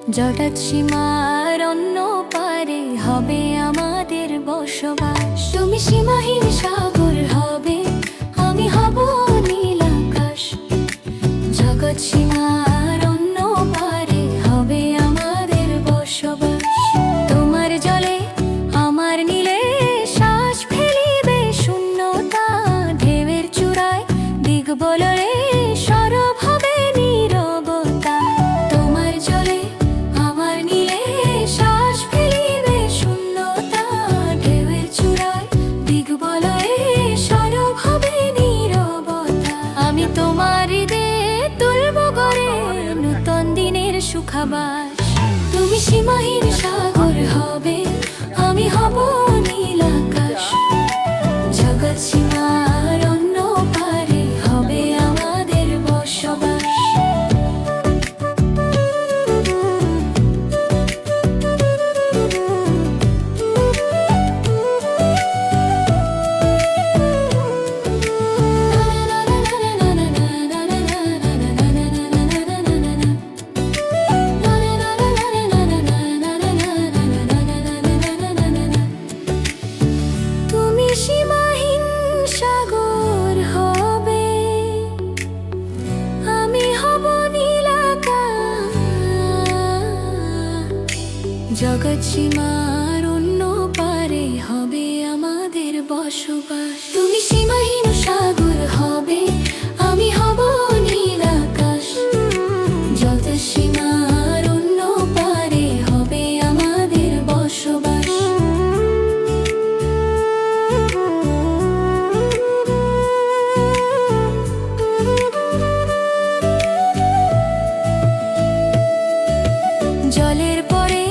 জটাৎ সীমার অন্য পারে হবে আমাদের বসবাস। তুমি সীমাহীন সাগর হবে, আমি হব নীল আকাশ। জগৎ সীমার অন্য পারে হবে আমাদের বসবাস। তোমার জলে আমার নীলে শ্বাস ফেলিবে শূন্যতা, ঢেউয়ের চূড়ায় দিগবলয়ে সরব হবে নীরবতা। তোমার জলে আমার নীলে শ্বাস ফেলিবে শূন্যতা, ঢেউয়ের চূড়ায় দিগবলয়ে সরব হবে নীরবতা। আমি তোমার হৃদয়ে তুলব গড়ে নূতন দিনের সুখাবাস। তুমি সীমাহীন সাগর হবে, আমি হব নীল আকাশ। জগৎ সীমার অন্য পারে হবে আমাদের বসবাস। তুমি সীমাহীন সাগর হবে, আমি হব নীল আকাশ। জগৎ সীমার অন্য পারে হবে আমাদের বসবাস। তুমি সীমাহীন সাগর হবে, আমি হব নীল আকাশ। জগৎ সীমার অন্য পারে হবে আমাদের বসবাস। জলের পরে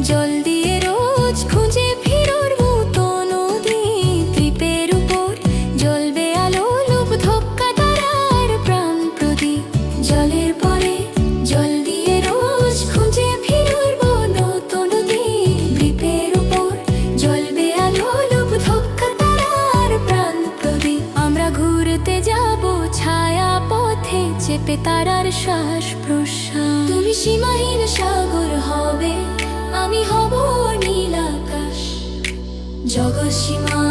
জল দিয়ে রোজ খুঁজে ফিরোর মতো নদী, দ্বীপের উপর জ্বলবে আলো লোক ধক্কা তারার প্রাণ প্রদীপ। জলের পরে জল দিয়ে রোজ খুঁজে ফিরোর মতো নদী, দ্বীপের উপর জ্বলবে আলো লোক ধক্কা তারার প্রাণ প্রদীপ। আমরা ঘুরতে যাব ছায়া পথে চেপে তারার শ্বাস প্রশ্বাস। তুমি সীমাহীন সাগর হবে, আমি হব নীল আকাশ। জগৎ সীমা